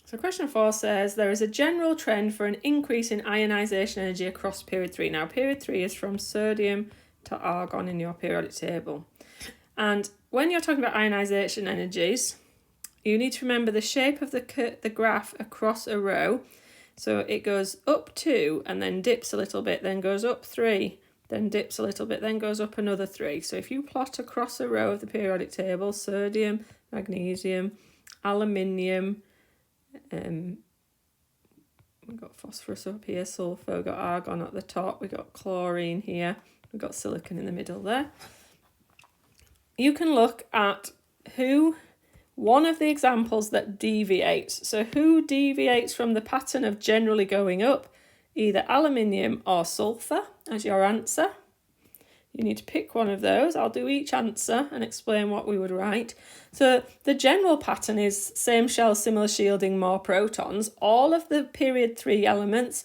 So question 4 says, there is a general trend for an increase in ionisation energy across period 3. Now, period 3 is from sodium to argon in your periodic table. And when you're talking about ionisation energies, you need to remember the shape of the graph across a row. So it goes up 2 and then dips a little bit, then goes up 3, then dips a little bit, then goes up another 3. So if you plot across a row of the periodic table, sodium, magnesium, aluminium, we've got phosphorus up here, sulfur, we've got argon at the top, we've got chlorine here, we've got silicon in the middle there. You can look at one of the examples that deviates. So who deviates from the pattern of generally going up? Either aluminium or sulfur as your answer. You need to pick one of those. I'll do each answer and explain what we would write. So the general pattern is same shell, similar shielding, more protons. All of the period 3 elements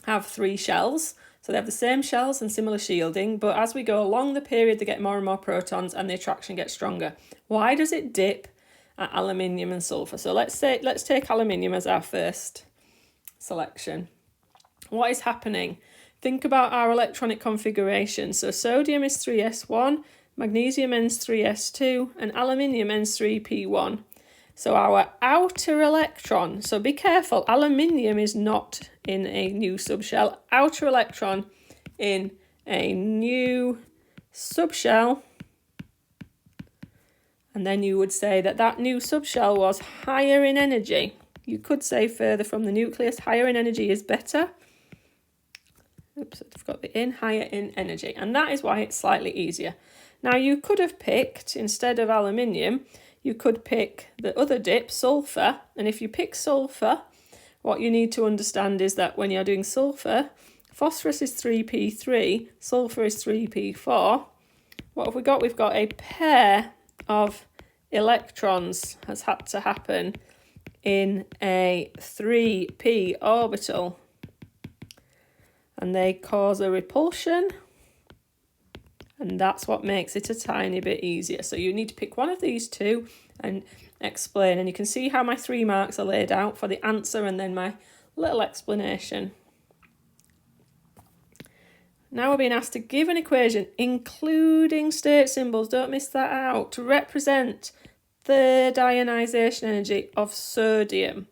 have 3 shells. So they have the same shells and similar shielding, but as we go along the period, they get more and more protons and the attraction gets stronger. Why does it dip at aluminium and sulfur? So let's take aluminium as our first selection. What is happening? Think about our electronic configuration. So sodium is 3s1, magnesium ends 3s2, and aluminium ends 3p1. So our outer electron, so be careful, aluminium is not in a new subshell. Outer electron in a new subshell. And then you would say that new subshell was higher in energy. You could say further from the nucleus, higher in energy is better. Oops, I've got the higher in energy. And that is why it's slightly easier. Now you could have picked, instead of aluminium, you could pick the other dip, sulfur. And if you pick sulfur, what you need to understand is that when you're doing sulfur, phosphorus is 3p3, sulfur is 3p4. What have we got? We've got a pair of electrons has had to happen in a 3p orbital. And they cause a repulsion. And that's what makes it a tiny bit easier. So you need to pick one of these two and explain. And you can see how my 3 marks are laid out for the answer and then my little explanation. Now we're being asked to give an equation, including state symbols, don't miss that out, to represent third ionisation energy of sodium.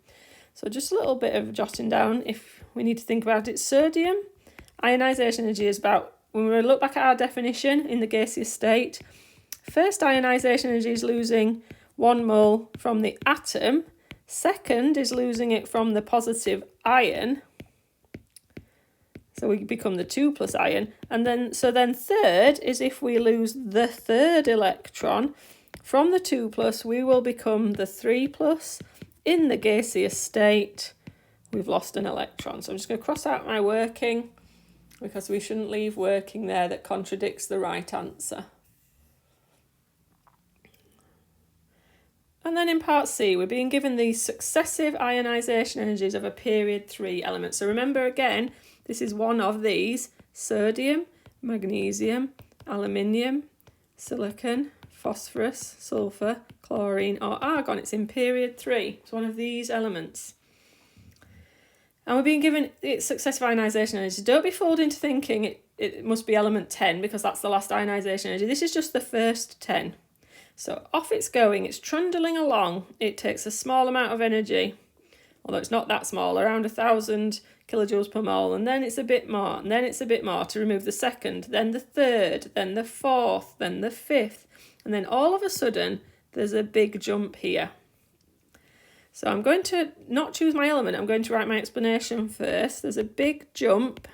So just a little bit of jotting down if we need to think about it. Sodium, ionisation energy is about, when we look back at our definition in the gaseous state, first ionisation energy is losing 1 mole from the atom. Second is losing it from the positive ion. So we become the 2+ ion. And then third is if we lose the third electron from the 2+, we will become the 3+. In the gaseous state, we've lost an electron. So I'm just going to cross out my working, because we shouldn't leave working there that contradicts the right answer. And then in part C, we're being given the successive ionisation energies of a period 3 element. So remember again, this is one of these: sodium, magnesium, aluminium, silicon, phosphorus, sulfur, chlorine or argon. It's in period 3. It's one of these elements. And we're being given its successive ionisation energy. Don't be fooled into thinking it must be element 10 because that's the last ionisation energy. This is just the first 10. So off it's going, it's trundling along. It takes a small amount of energy, although it's not that small, around 1,000 kilojoules per mole, and then it's a bit more, and then it's a bit more to remove the second, then the third, then the fourth, then the fifth, and then all of a sudden there's a big jump here. So I'm going to not choose my element, I'm going to write my explanation first. There's a big jump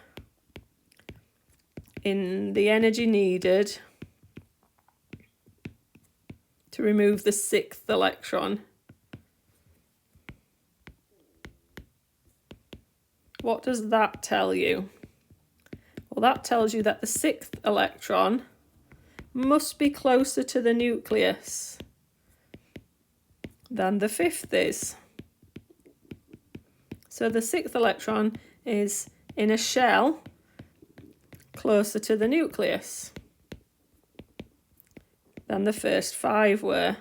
in the energy needed to remove the 6th electron. What does that tell you? Well, that tells you that the 6th electron must be closer to the nucleus than the 5th is. So the 6th electron is in a shell closer to the nucleus than the first 5 were.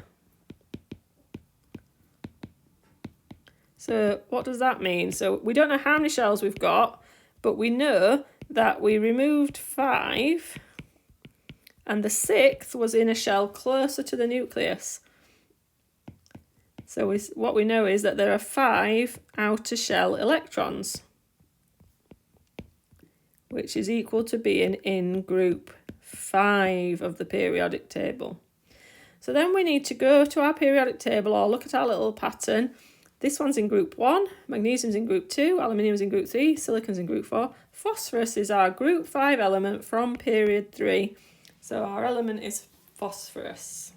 So what does that mean? So we don't know how many shells we've got, but we know that we removed 5 and the 6th was in a shell closer to the nucleus. So what we know is that there are 5 outer shell electrons, which is equal to being in group 5 of the periodic table. So then we need to go to our periodic table or look at our little pattern. This one's in group 1, magnesium's in group 2, aluminium's in group 3, silicon's in group 4. Phosphorus is our group 5 element from period 3. So our element is phosphorus.